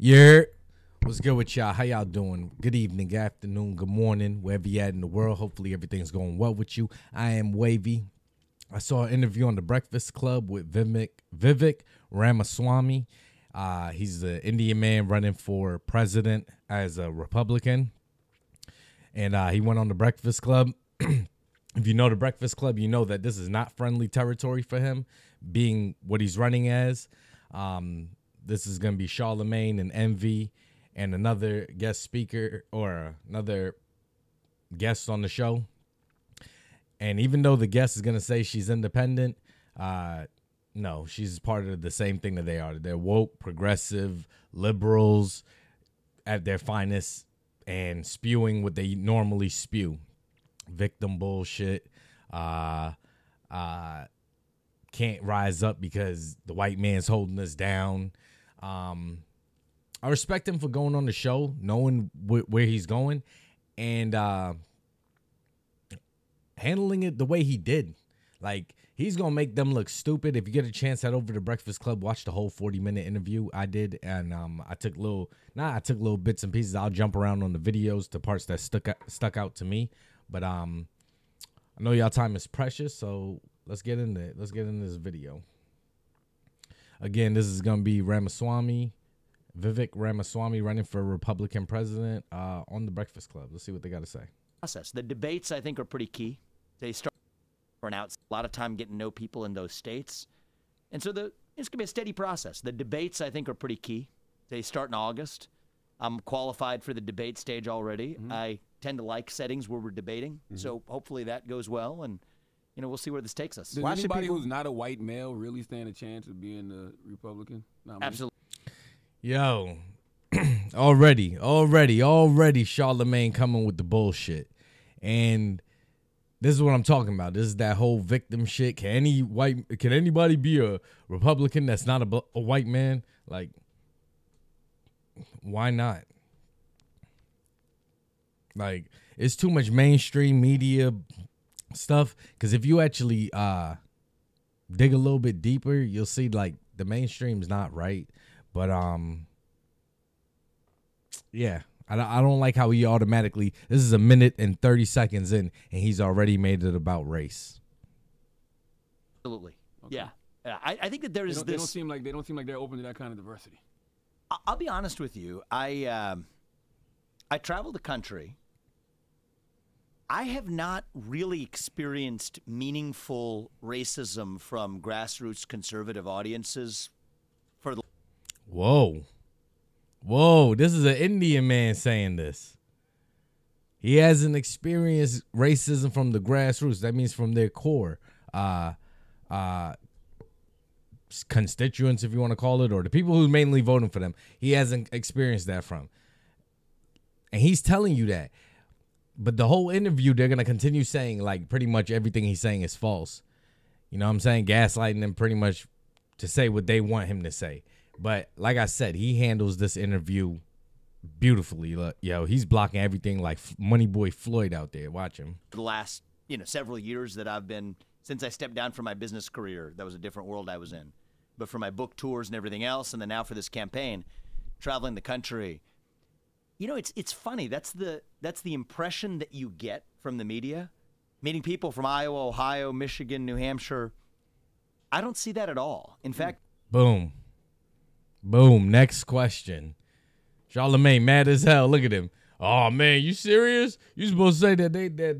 Yeah, what's good with y'all? How y'all doing? Good evening, good afternoon, good morning, wherever you at in the world. Hopefully everything's going well with you. I am Wavy. I saw an interview on The Breakfast Club with Vivek Ramaswamy. He's an Indian man running for president as a Republican. And he went on The Breakfast Club. If you know The Breakfast Club, you know that this is not friendly territory for him, being what he's running as. This is going to be Charlemagne and Envy and another guest speaker or another guest on the show. And even though the guest is going to say she's independent, no, she's part of the same thing that they are. They're woke, progressive, liberals at their finest and spewing what they normally spew. Victim bullshit. Can't rise up because the white man's holding us down. I respect him for going on the show, knowing where he's going, and handling it the way he did. Like, he's going to make them look stupid. If you get a chance, head over to Breakfast Club, watch the whole 40-minute interview I did, and I took little bits and pieces. I'll jump around on the videos to parts that stuck out to me. But I know y'all time is precious, so let's get into it. Let's get into this video. Again, this is going to be Vivek Ramaswamy running for Republican president on The Breakfast Club. Let's see what they got to say. The debates, I think, are pretty key. They start for a lot of time getting to know people in those states. And so it's going to be a steady process. The debates, I think, are pretty key. They start in August. I'm qualified for the debate stage already. Mm-hmm. I tend to like settings where we're debating. Mm-hmm. So hopefully that goes well. And, you know, we'll see where this takes us. Does anybody who's not a white male really stand a chance of being a Republican? Absolutely. Yo, already Charlemagne coming with the bullshit. And this is what I'm talking about. This is that whole victim shit. Can anybody be a Republican that's not a white man? Like, why not? Like, it's too much mainstream media stuff. Because if you actually dig a little bit deeper, you'll see, like, the mainstream's not right. But, yeah, I don't like how he automatically, this is a minute and 30 seconds in, and he's already made it about race. Absolutely. Okay. Yeah. I think that there is this. They don't seem like they're open to that kind of diversity. I'll be honest with you. I travel the country. I have not really experienced meaningful racism from grassroots conservative audiences for the. Whoa, this is an Indian man saying this. He hasn't experienced racism from the grassroots. That means from their core constituents, if you want to call it, or the people who's mainly voting for them. He hasn't experienced that from. And he's telling you that. But the whole interview, they're going to continue saying, like, pretty much everything he's saying is false. You know what I'm saying? Gaslighting them pretty much to say what they want him to say. But like I said, he handles this interview beautifully. Look, yo, he's blocking everything like Money Boy Floyd out there. Watch him. The last, several years that I've been, since I stepped down from my business career, that was a different world I was in. But for my book tours and everything else, and then now for this campaign, traveling the country, it's funny. That's the impression that you get from the media. Meeting people from Iowa, Ohio, Michigan, New Hampshire. I don't see that at all. In fact, boom. Next question. Charlemagne mad as hell. Look at him. Oh man, you serious? You supposed to say that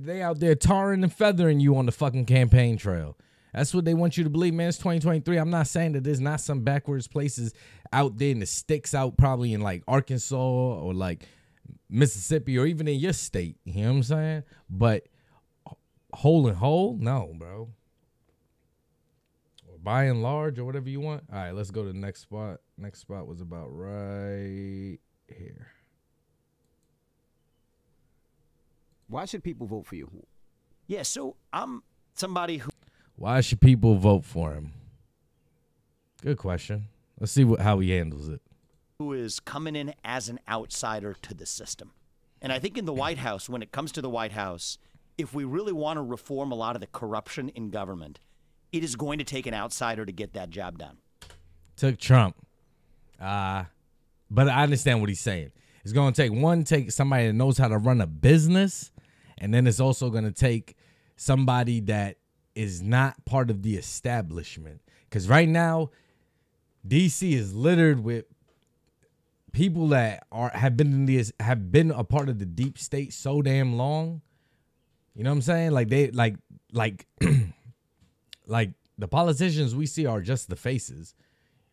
they out there tarring and feathering you on the fucking campaign trail. That's what they want you to believe, man. It's 2023. I'm not saying that there's not some backwards places out there in the sticks out probably in like Arkansas or like Mississippi or even in your state. You know what I'm saying? But whole and whole, no, bro. Or by and large or whatever you want. All right, let's go to the next spot. Next spot was about right here. Why should people vote for you? Yeah, so I'm somebody who. Why should people vote for him? Good question. Let's see how he handles it. Who is coming in as an outsider to the system. And I think in the White House, when it comes to the White House, if we really want to reform a lot of the corruption in government, it is going to take an outsider to get that job done. Took Trump. but I understand what he's saying. It's going to take somebody that knows how to run a business, and then it's also going to take somebody that is not part of the establishment. Because right now, DC is littered with people that have been a part of the deep state so damn long. You know what I'm saying? Like they like like the politicians we see are just the faces.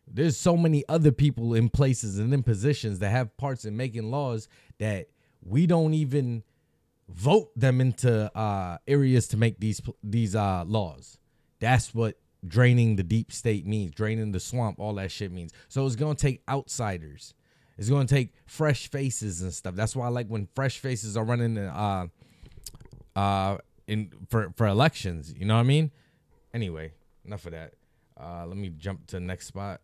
There's so many other people in places and in positions that have parts in making laws that we don't even vote them into areas to make these laws. That's what draining the deep state means. Draining the swamp, all that shit means. So it's going to take outsiders. It's going to take fresh faces and stuff. That's why I like when fresh faces are running for elections. You know what I mean? Anyway, enough of that. Let me jump to the next spot.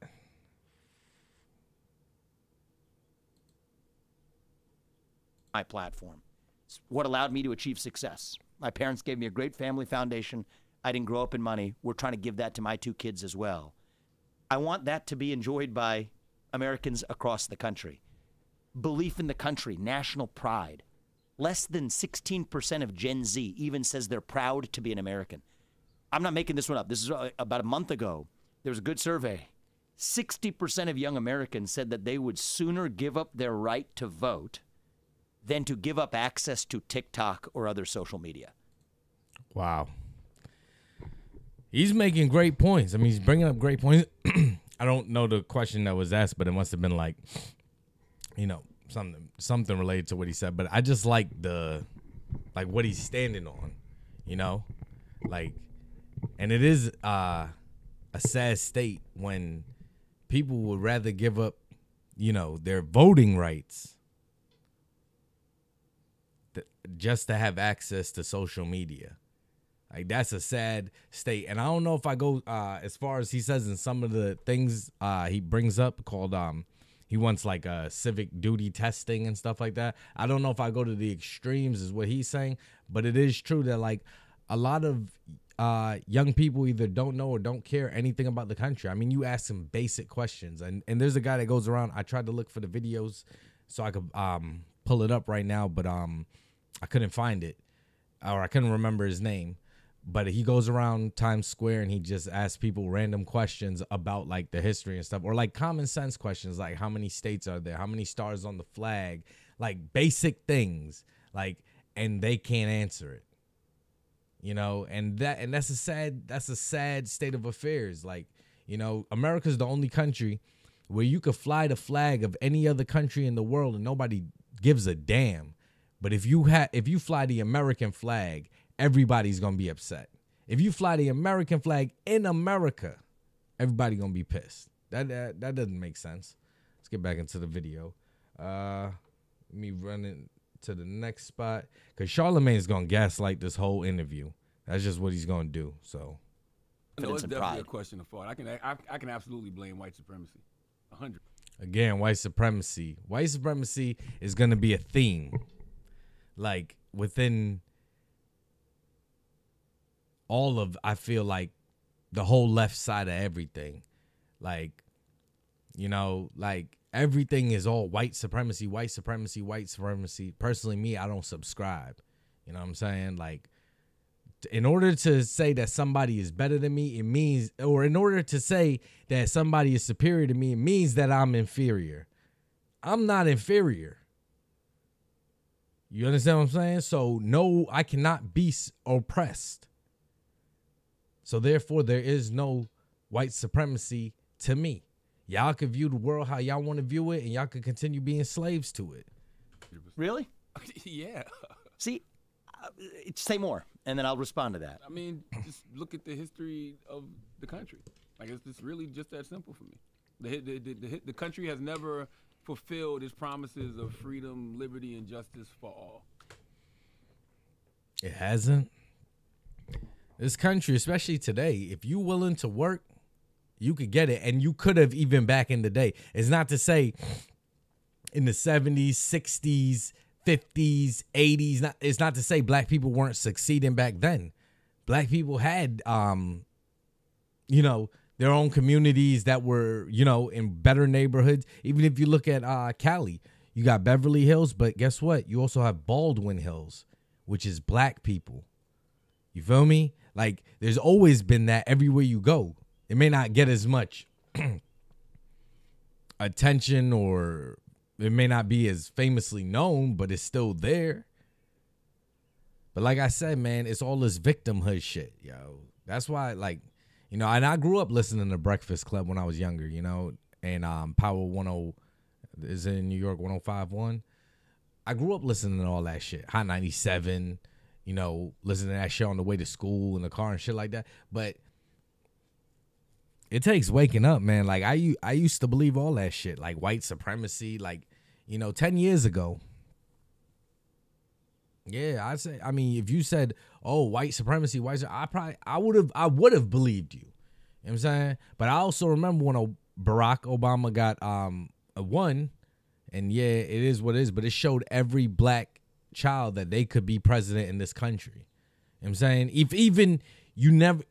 My platform. It's what allowed me to achieve success. My parents gave me a great family foundation. I didn't grow up in money. We're trying to give that to my 2 kids as well. I want that to be enjoyed by Americans across the country. Belief in the country, national pride. Less than 16% of Gen Z even says they're proud to be an American. I'm not making this one up. This is about a month ago. There was a good survey. 60% of young Americans said that they would sooner give up their right to vote than to give up access to TikTok or other social media. Wow. He's making great points. I mean, he's bringing up great points. I don't know the question that was asked, but it must have been like, you know, something related to what he said. But I just like what he's standing on, you know, like, and it is a sad state when people would rather give up, you know, their voting rights just to have access to social media. Like, that's a sad state. And I don't know if I go as far as he says in some of the things he brings up called he wants like civic duty testing and stuff like that. I don't know if I go to the extremes is what he's saying, but it is true that like a lot of young people either don't know or don't care anything about the country. I mean, you ask them basic questions, and there's a guy that goes around. I tried to look for the videos so I could pull it up right now, but I couldn't find it, or I couldn't remember his name. But he goes around Times Square and he just asks people random questions about like the history and stuff, or like common sense questions like how many states are there, how many stars on the flag, like basic things, like, and they can't answer it, you know, and that's a sad state of affairs. Like, you know, America's the only country where you could fly the flag of any other country in the world and nobody gives a damn. But if you fly the American flag, everybody's going to be upset. If you fly the American flag in America, everybody going to be pissed. That doesn't make sense. Let's get back into the video. Let me run into the next spot. Because Charlamagne's going to gaslight this whole interview. That's just what he's going to do. So, no, it's definitely a question of fault. I can absolutely blame white supremacy. 100. Again, white supremacy. White supremacy is going to be a theme. Like, within all of, I feel like, the whole left side of everything. Like, you know, like, everything is all white supremacy, white supremacy, white supremacy. Personally, me, I don't subscribe. You know what I'm saying? Like, in order to say that somebody is better than me, it means, or in order to say that somebody is superior to me, it means that I'm inferior. I'm not inferior. You understand what I'm saying? So, no, I cannot be oppressed. So, therefore, there is no white supremacy to me. Y'all can view the world how y'all want to view it, and y'all can continue being slaves to it. Really? Yeah. See, say more, and then I'll respond to that. I mean, just look at the history of the country. Like, it's really just that simple for me. The country has never fulfilled its promises of freedom, liberty, and justice for all. It hasn't. This country, especially today, if you're willing to work, you could get it. And you could have even back in the day. It's not to say in the 70s, 60s, 50s, 80s. It's not to say black people weren't succeeding back then. Black people had, you know, their own communities that were, you know, in better neighborhoods. Even if you look at Cali, you got Beverly Hills, but guess what? You also have Baldwin Hills, which is black people. You feel me? Like, there's always been that everywhere you go. It may not get as much attention, or it may not be as famously known, but it's still there. But like I said, man, it's all this victimhood shit, yo. That's why, like, you know, and I grew up listening to Breakfast Club when I was younger, you know, and Power 10 is in New York, 105.1. I grew up listening to all that shit. Hot 97, you know, listening to that shit on the way to school in the car and shit like that. But it takes waking up, man. Like, I used to believe all that shit, like white supremacy, like, you know, 10 years ago. Yeah, I'd say, I mean, if you said, oh, white supremacy, I would have believed you. You know what I'm saying? But I also remember when Barack Obama got won, and yeah, it is what it is, but it showed every black child that they could be president in this country. You know what I'm saying? If even you never,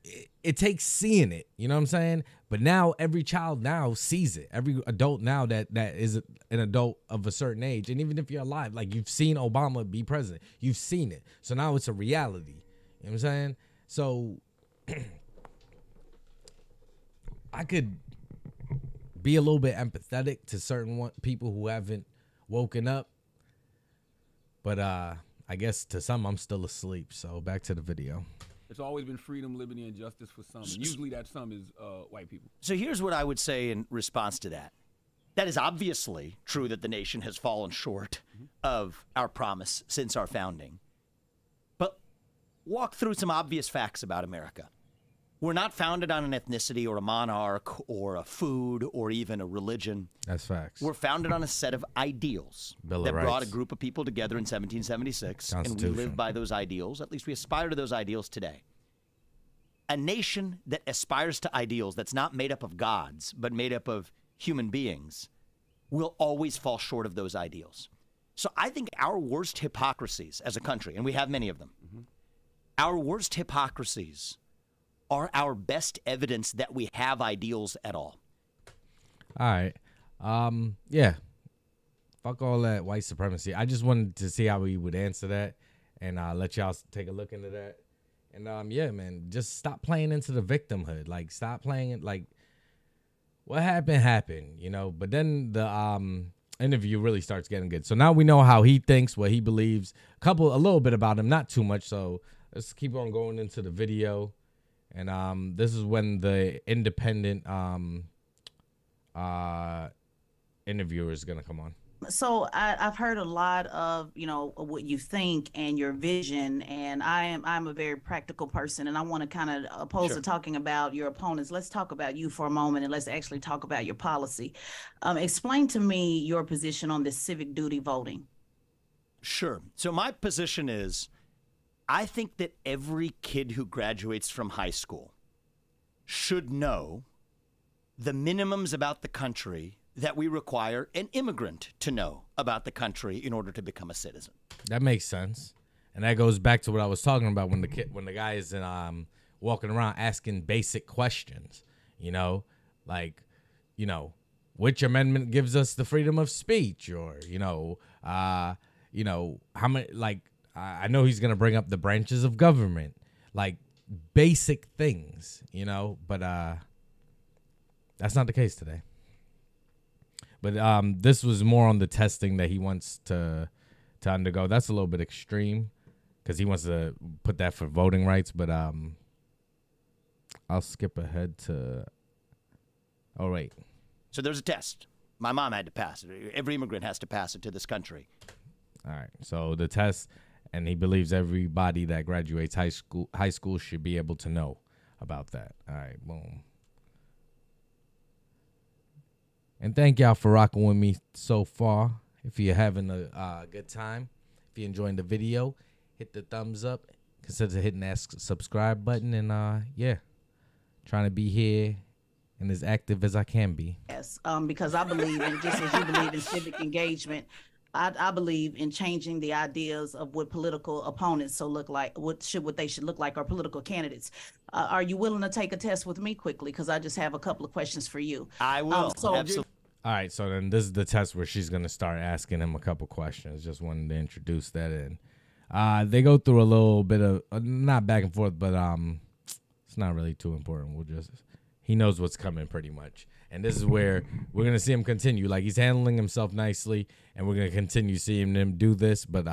it takes seeing it, you know what I'm saying? But now every child now sees it. Every adult now that is an adult of a certain age, and even if you're alive, like, you've seen Obama be president, you've seen it. So now it's a reality. You know what I'm saying? So I could be a little bit empathetic to certain people who haven't woken up, but I guess to some I'm still asleep. So back to the video. It's always been freedom, liberty, and justice for some. And usually that some is white people. So here's what I would say in response to that. That is obviously true that the nation has fallen short of our promise since our founding. But walk through some obvious facts about America. We're not founded on an ethnicity or a monarch or a food or even a religion. That's facts. We're founded on a set of ideals that brought a group of people together in 1776, and we live by those ideals. At least we aspire to those ideals today. A nation that aspires to ideals that's not made up of gods, but made up of human beings, will always fall short of those ideals. So I think our worst hypocrisies as a country, and we have many of them, our worst hypocrisies are our best evidence that we have ideals at all. All right. Yeah. Fuck all that white supremacy. I just wanted to see how we would answer that, and let y'all take a look into that. And yeah, man, just stop playing into the victimhood. Like, stop playing it like what happened, you know. But then the interview really starts getting good. So now we know how he thinks, what he believes, a little bit about him, not too much. So let's keep on going into the video. And this is when the independent interviewer is gonna come on. So I've heard a lot of, you know, what you think and your vision, and I'm a very practical person, and I want to kind of, opposed to talking about your opponents, let's talk about you for a moment, and let's actually talk about your policy. Explain to me your position on this civic duty voting. Sure. So my position is, I think that every kid who graduates from high school should know the minimums about the country that we require an immigrant to know about the country in order to become a citizen. That makes sense. And that goes back to what I was talking about when the guy is walking around asking basic questions, you know, like, you know, which amendment gives us the freedom of speech, or, you know, how many, like, I know he's going to bring up the branches of government, like basic things, you know, but that's not the case today. But this was more on the testing that he wants to undergo. That's a little bit extreme because he wants to put that for voting rights. But I'll skip ahead to. Oh, wait. So there's a test. My mom had to pass it. Every immigrant has to pass it to this country. All right. So the test. And he believes everybody that graduates high school should be able to know about that. All right, boom. And thank y'all for rocking with me so far. If you're having a good time, if you're enjoying the video, hit the thumbs up. Consider hitting that subscribe button. And yeah, trying to be here and as active as I can be. Yes, because I believe in, just as you believe in civic engagement, I believe in changing the ideas of what political opponents so look like, what they should look like, or political candidates. Are you willing to take a test with me quickly? Because I just have a couple of questions for you. I will. Absolutely. All right, so then this is the test where she's gonna start asking him a couple questions. Just wanted to introduce that in. They go through a little bit of not back and forth, but it's not really too important. He knows what's coming pretty much. And this is where we're going to see him continue. Like, he's handling himself nicely, and we're going to continue seeing him do this. But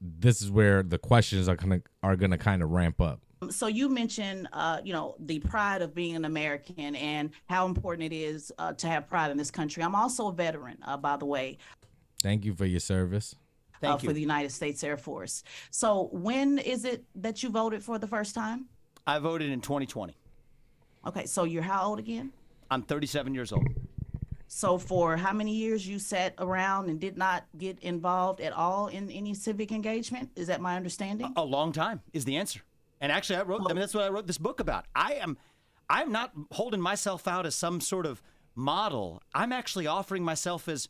this is where the questions are gonna kind of ramp up. So you mentioned, the pride of being an American and how important it is to have pride in this country. I'm also a veteran, by the way. Thank you for your service. Thank you. For the United States Air Force. So when is it that you voted for the first time? I voted in 2020. Okay, so you're how old again? I'm 37 years old. So for how many years you sat around and did not get involved at all in any civic engagement? Is that my understanding? A long time is the answer. And actually, that's what I wrote this book about. I'm not holding myself out as some sort of model. I'm actually offering myself as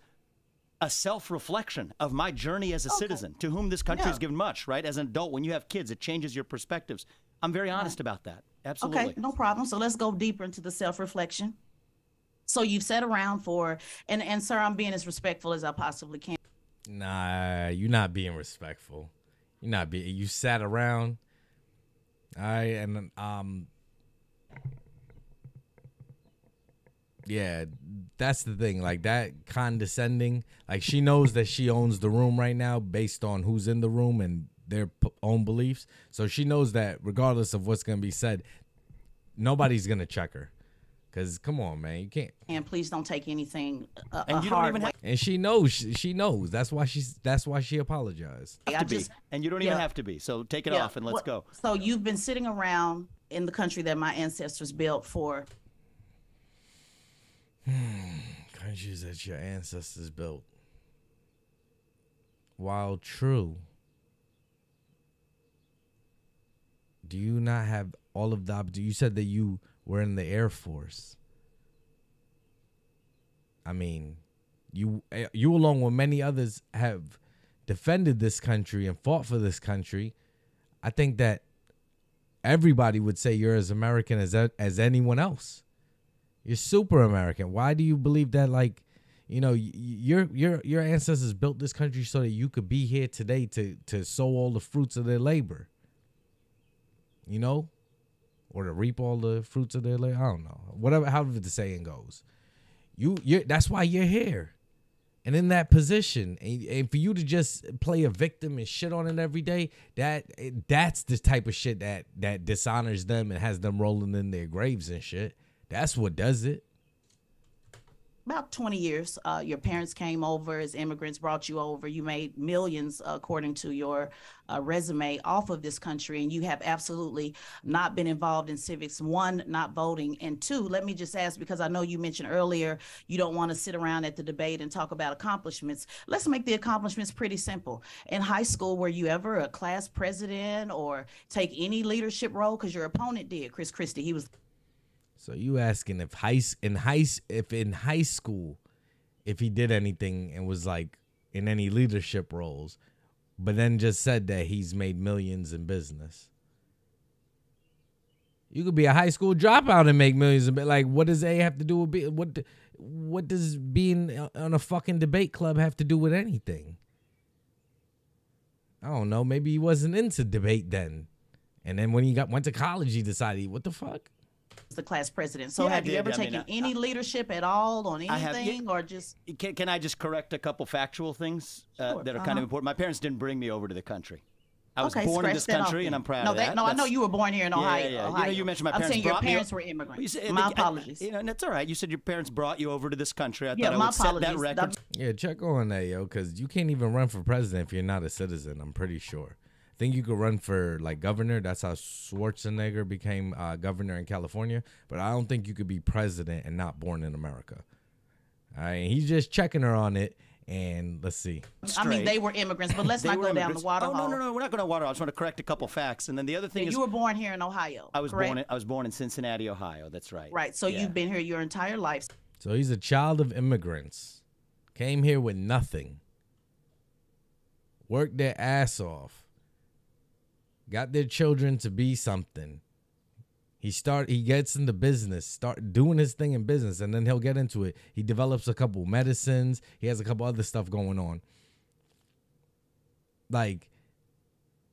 a self-reflection of my journey as a citizen, to whom this country has given much, right? As an adult, when you have kids, it changes your perspectives. I'm very honest about that. Absolutely. Okay, no problem. So let's go deeper into the self-reflection. So you've sat around for, and sir, I'm being as respectful as I possibly can. Nah, you're not being respectful. You sat around. All right, and yeah, that's the thing. Like, that condescending, like, she knows that she owns the room right now based on who's in the room and their own beliefs. So she knows that regardless of what's going to be said, nobody's going to check her. Because, come on, man, you can't. And please don't take anything and you don't even have. And she knows. She knows. That's why she apologized. And you don't even have to be. So take it off and let's go. So you've been sitting around in the country that my ancestors built for. Countries that your ancestors built. While true, do you not have all of the opportunity? You said that you were in the Air Force. I mean, you along with many others have defended this country and fought for this country. I think that everybody would say you're as American as anyone else. You're super American. Why do you believe that? Like, your ancestors built this country so that you could be here today to sow all the fruits of their labor. Or to reap all the fruits of their labor. I don't know. Whatever, however the saying goes. That's why you're here. And in that position, and for you to just play a victim and shit on it every day, that's the type of shit that dishonors them and has them rolling in their graves and shit. That's what does it. About 20 years, your parents came over as immigrants, brought you over. You made millions, according to your resume, off of this country, and you have absolutely not been involved in civics. One, not voting, and two, let me just ask, because I know you mentioned earlier you don't want to sit around at the debate and talk about accomplishments. Let's make the accomplishments pretty simple. In high school, were you ever a class president or take any leadership role? Because your opponent did, Chris Christie. He was. So you asking if in high school, if he did anything and was like in any leadership roles, but then just said that he's made millions in business. You could be a high school dropout and make millions. Like, what does A have to do with what does being on a fucking debate club have to do with anything? I don't know. Maybe he wasn't into debate then, and then when he went to college, he decided, what the fuck? The class president. So have you ever taken any leadership at all on anything, or just? Can I just correct a couple factual things Sure. that are kind of important? My parents didn't bring me over to the country. I was born in this country, and I'm proud of that. No, I know you were born here in Ohio. Yeah. Ohio. You mentioned my I'm parents. saying your parents were immigrants. My apologies. That's all right. You said your parents brought you over to this country. I thought I my would set that apologies. record. Yeah, check on that, yo, because you can't even run for president if you're not a citizen. I'm pretty sure. I think you could run for like governor. That's how Schwarzenegger became governor in California. But I don't think you could be president and not born in America. All right, he's just checking her on it. And let's see. I mean, they were immigrants, but let's not go down the water hole. No, we're not going to water hole. I just want to correct a couple facts. And then the other thing is, you were born here in Ohio. I was born in Cincinnati, Ohio. That's right. Right. So you've been here your entire life. So he's a child of immigrants. Came here with nothing. worked their ass off, got their children to be something. He gets into business, start doing his thing in business, and then he'll get into it. He develops a couple medicines. He has a couple other stuff going on. Like,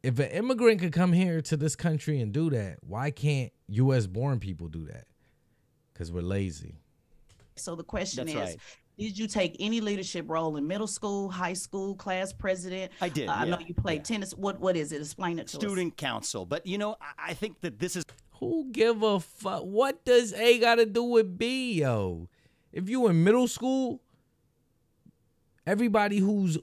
if an immigrant could come here to this country and do that, why can't U.S. born people do that? Because we're lazy. So the question That's is, right. did you take any leadership role in middle school, high school, class president? I did. I know yeah, you played yeah. tennis. What is it? Explain it to us. Student council. But, you know, I think that this is Who give a fuck? What does A got to do with B, yo? If you in middle school, everybody who's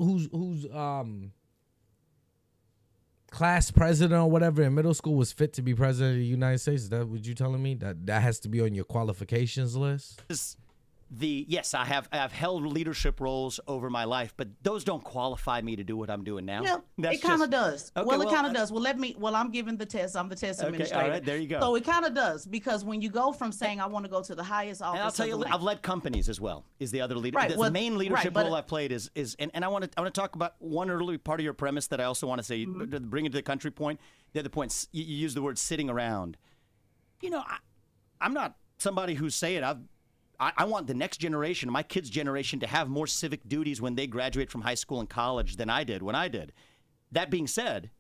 class president or whatever in middle school was fit to be president of the United States. Is that what you telling me? That has to be on your qualifications list? yes, I've held leadership roles over my life, but those don't qualify me to do what I'm doing now. Yeah, That's it kind of just- does. Okay, well, it well, kind of does. Well, I'm giving the test. I'm the test Okay, administrator. all right, there you go. So it kind of does, because when you go from saying I want to go to the highest office, And I'll tell of you, the land- I've led companies as well. Is the other leader? Right, The well, main leadership right, but- role I've played is and I want to talk about one early part of your premise that I also want to say, to bring it to the country point. The other point, you use the word sitting around. You know, I'm not somebody who's saying I want the next generation, my kids' generation, to have more civic duties when they graduate from high school and college than I did when I did. That being said,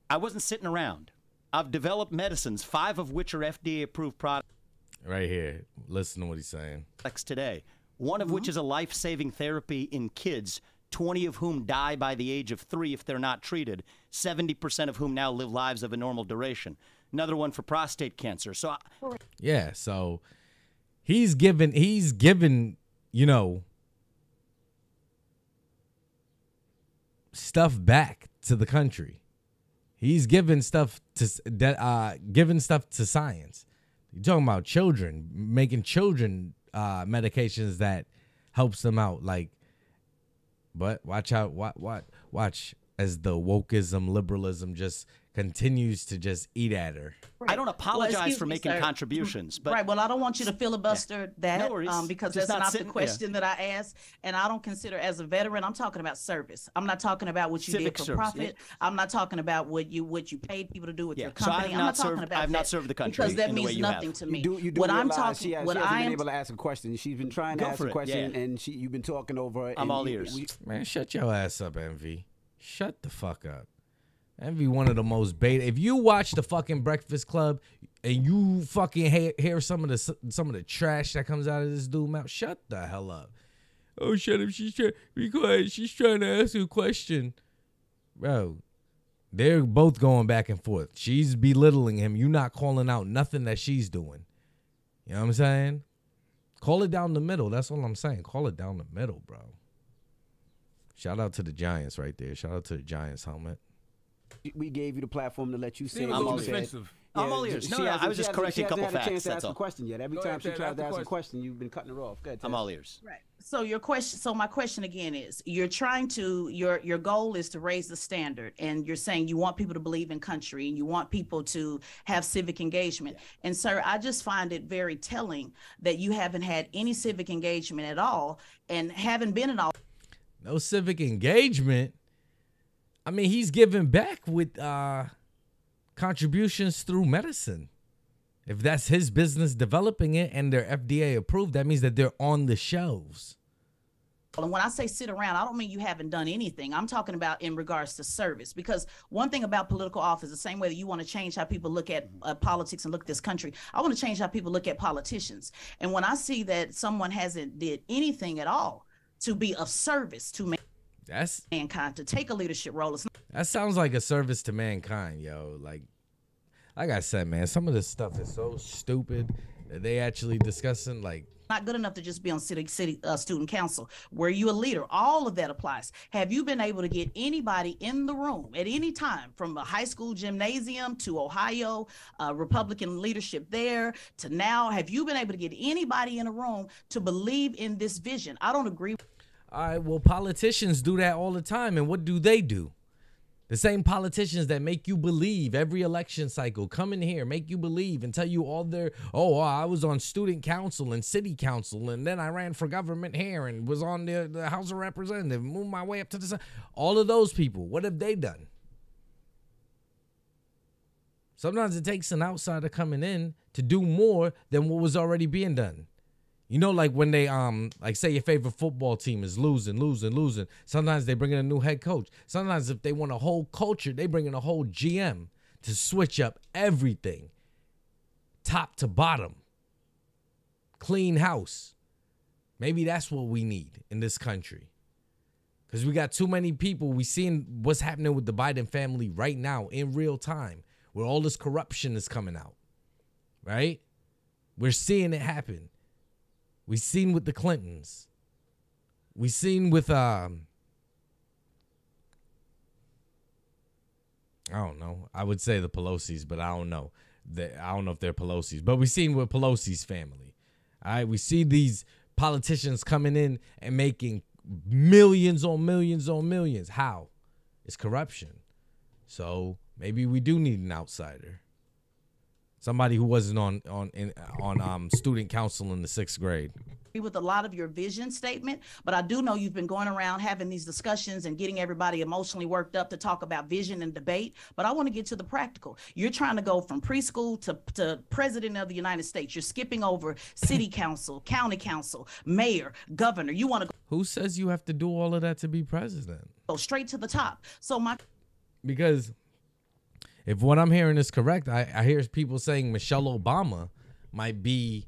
I wasn't sitting around. I've developed medicines, 5 of which are FDA-approved products Right here. Listen to what he's saying. today, one of which is a life-saving therapy in kids, 20 of whom die by the age of 3 if they're not treated, 70% of whom now live lives of a normal duration. Another one for prostate cancer. So Yeah, so he's given, you know, stuff back to the country. He's giving stuff to science. You're talking about children, making children medications that helps them out. Like, but watch out, watch as the wokeism, liberalism just continues to just eat at her. I don't apologize excuse for me, making sir. contributions, but right. Well, I don't want you to filibuster that No worries. because Just that's not not the sitting- question that I asked. And I don't consider, as a veteran, I'm talking about service. I'm not talking about what you Civic did for service, profit. I'm not talking about what you paid people to do with Yeah, your so company. I've I'm not not talking served- about I've not that, served the country because that in the way means you have. nothing to me. You do what I'm realize talking, she what hasn't I been am able to ask a question. She's been trying to Go ask for a it, question, yeah. and you've been talking over her. I'm and all you- ears. Man, shut your ass up, Envy. Shut the fuck up. Envy, one of the most beta. If you watch the fucking Breakfast Club and you fucking hear some of the trash that comes out of this dude's mouth, shut the hell up. Oh, shut up. She's trying. Be quiet. She's trying to ask you a question. Bro, they're both going back and forth. She's belittling him. You not calling out nothing that she's doing. You know what I'm saying? Call it down the middle. That's all I'm saying. Call it down the middle, bro. Shout out to the Giants right there. Shout out to the Giants helmet. We gave you the platform to let you say Seem a what little you said. defensive. I'm all ears. No, I was just correcting a couple She hasn't had a chance facts, to that's ask all. a question yet. Every Go time ahead, she Ted, tries ask to the ask a question. question, you've been cutting her off. Go ahead, I'm Ted. all ears. Right. So your question. So my question again is: you're trying to your goal is to raise the standard, and you're saying you want people to believe in country, and you want people to have civic engagement. And sir, I just find it very telling that you haven't had any civic engagement at all, and haven't been in all. No civic engagement. I mean, he's giving back with contributions through medicine. If that's his business developing it and they're FDA approved, that means that they're on the shelves. And when I say sit around, I don't mean you haven't done anything. I'm talking about in regards to service. Because one thing about political office, the same way that you want to change how people look at politics and look at this country, I want to change how people look at politicians. And when I see that someone hasn't did anything at all to be of service to mankind, to take a leadership role, it's That sounds like a service to mankind, yo. Like I said, man, some of this stuff is so stupid that they actually discussing. Like, not good enough to just be on city student council. Were you a leader? All of that applies. Have you been able to get anybody in the room at any time, from a high school gymnasium to Ohio, Republican leadership there to now? Have you been able to get anybody in a room to believe in this vision? I don't agree. all right, well, politicians do that all the time, and what do? The same politicians that make you believe every election cycle come in here, make you believe and tell you all their, I was on student council and city council, and then I ran for government here and was on the House of Representatives, moved my way up to the sun. All of those people, what have they done? Sometimes it takes an outsider coming in to do more than what was already being done. You know, like when they, like say your favorite football team is losing. Sometimes they bring in a new head coach. Sometimes if they want a whole culture, they bring in a whole GM to switch up everything, top to bottom, clean house. Maybe that's what we need in this country. Because we got too many people. We seeing what's happening with the Biden family right now in real time, where all this corruption is coming out, right? We're seeing it happen. We seen with the Clintons. We seen with I don't know. I would say the Pelosi's, but I don't know. I don't know if they're Pelosi's, but we seen with Pelosi's family. All right, we see these politicians coming in and making millions on millions on millions. How? It's corruption. So maybe we do need an outsider. Somebody who wasn't on student council in the 6th grade. With a lot of your vision statement, but I do know you've been going around having these discussions and getting everybody emotionally worked up to talk about vision and debate. But I want to get to the practical. You're trying to go from preschool to president of the United States. You're skipping over city council, county council, mayor, governor. You want to go. Who says you have to do all of that to be president? Go straight to the top. Because if what I'm hearing is correct, I hear people saying Michelle Obama might be,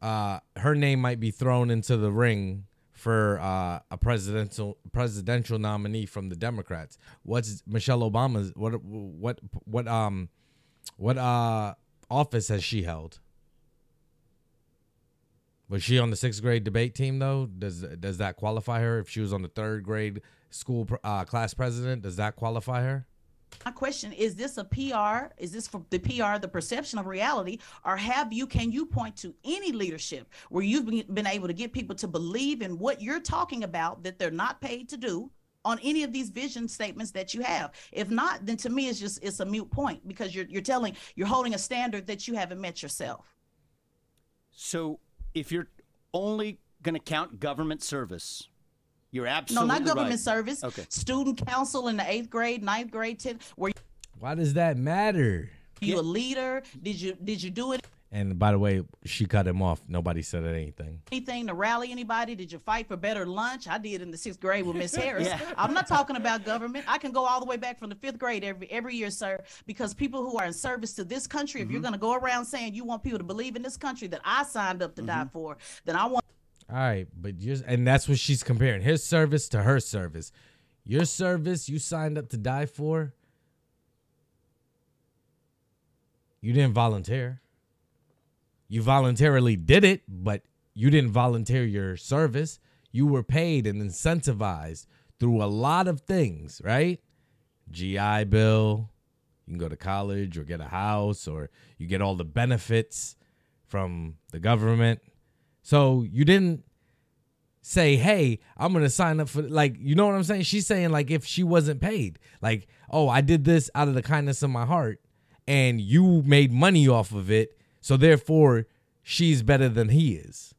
her name might be thrown into the ring for a presidential nominee from the Democrats. What's Michelle Obama's what office has she held? Was she on the 6th grade debate team though? Does that qualify her? If she was on the 3rd grade school class president, does that qualify her? My question is: this a PR? Is this for the PR, the perception of reality, or can you point to any leadership where you've been able to get people to believe in what you're talking about that they're not paid to do on any of these vision statements that you have? If not, then to me it's a moot point, because you're holding a standard that you haven't met yourself. So if you're only going to count government service, you're absolutely no, not government right. service. Okay. Student council in the 8th grade, 9th grade, 10th. Why does that matter? You a leader? Did you do it? And by the way, she cut him off. Nobody said anything. Anything to rally anybody? Did you fight for better lunch? I did in the 6th grade with Miss Harris. Yeah. I'm not talking about government. I can go all the way back from the 5th grade every year, sir, because people who are in service to this country, if you're going to go around saying you want people to believe in this country that I signed up to die for, then I want. All right, but and that's what she's comparing, his service to her service. Your service you signed up to die for, you didn't volunteer. You voluntarily did it, but you didn't volunteer your service. You were paid and incentivized through a lot of things, right? GI Bill, you can go to college or get a house, or you get all the benefits from the government. So you didn't say, hey, I'm going to sign up for, like, you know what I'm saying? She's saying, like, if she wasn't paid, like, oh, I did this out of the kindness of my heart and you made money off of it, so therefore she's better than he is.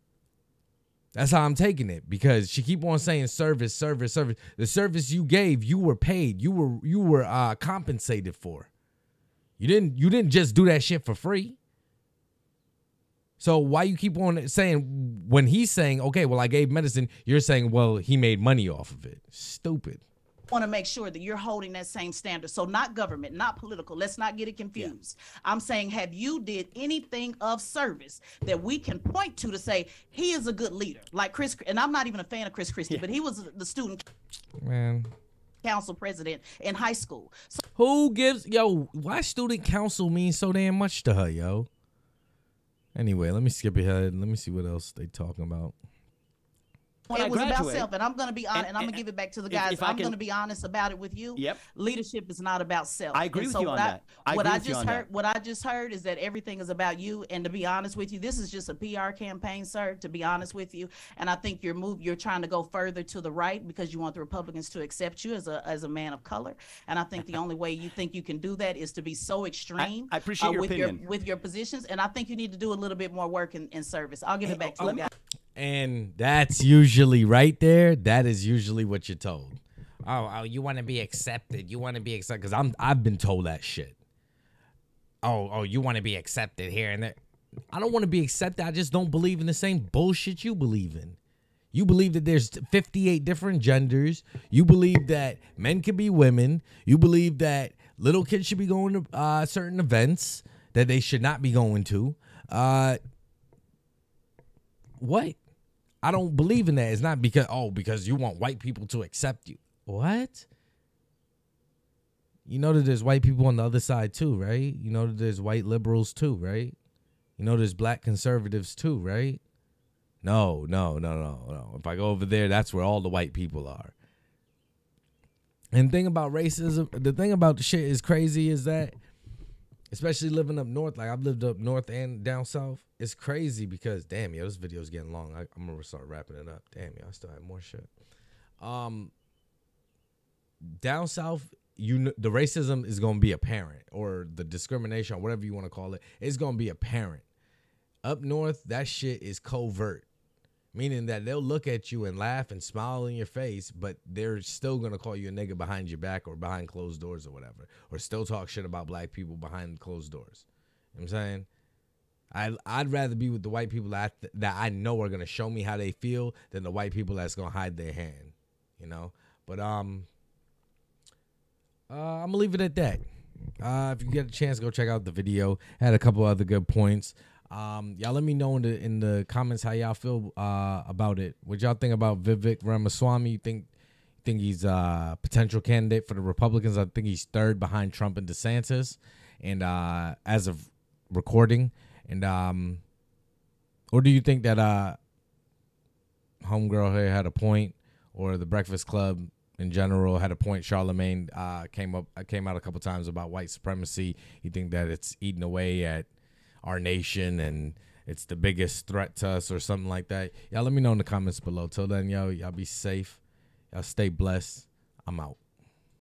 That's how I'm taking it, because she keep on saying service. The service you gave, you were paid. You were compensated for. You didn't just do that shit for free. So why you keep on saying, when he's saying, okay, well, I gave medicine, you're saying, well, he made money off of it. Stupid. Want to make sure that you're holding that same standard. So not government, not political. Let's not get it confused. Yeah. I'm saying, have you did anything of service that we can point to say he is a good leader? Like Chris, and I'm not even a fan of Chris Christie, but he was the student council president in high school. So who gives, why student council means so damn much to her, yo? Anyway, let me skip ahead. Let me see what else they talking about. when I was about graduate, self, and I'm going to be honest, and I'm and- going to give it back to the if- guys. if I I'm can- going to be honest about it with you. Yep. Leadership is not about self. I agree And with so you on that. I what agree I with you just on heard, that. what I just heard is that everything is about you. And to be honest with you, this is just a PR campaign, sir. To be honest with you, and I think you're trying to go further to the right because you want the Republicans to accept you as a man of color. And I think the only way you think you can do that is to be so extreme. I appreciate your with opinion. with your positions, and I think you need to do a little bit more work in service. I'll give it back to you guys. And that's usually right there. That is usually what you're told. Oh, you want to be accepted. You want to be accepted. Because I've been told that shit. Oh, you want to be accepted here and there. I don't want to be accepted. I just don't believe in the same bullshit you believe in. You believe that there's 58 different genders. You believe that men can be women. You believe that little kids should be going to certain events that they should not be going to. What? I don't believe in that. It's not because you want white people to accept you. What? You know that there's white people on the other side too, right? You know that there's white liberals too, right? You know there's black conservatives too, right? No. If I go over there, that's where all the white people are. And the thing about racism, the thing about the shit is crazy is that, especially living up north, like I've lived up north and down south, it's crazy because, damn, yo, this video's getting long. I'm going to start wrapping it up. Damn, yo, I still have more shit. Down south, the racism is going to be apparent, or the discrimination, or whatever you want to call it, it's going to be apparent. Up north, that shit is covert, meaning that they'll look at you and laugh and smile in your face, but they're still going to call you a nigga behind your back or behind closed doors or whatever, or still talk shit about black people behind closed doors. You know what I'm saying? I'd rather be with the white people that I know are going to show me how they feel than the white people that's going to hide their hand, you know? But I'm going to leave it at that. If you get a chance, go check out the video. Had a couple other good points. Y'all let me know in the comments how y'all feel about it. What y'all think about Vivek Ramaswamy? You think he's a potential candidate for the Republicans? I think he's third behind Trump and DeSantis, and as of recording. And or do you think that homegirl here had a point, or the Breakfast Club in general had a point? Charlemagne came out a couple times about white supremacy. You think that it's eating away at our nation and it's the biggest threat to us, or something like that? Y'all let me know in the comments below. Till then, y'all be safe. Y'all stay blessed. I'm out.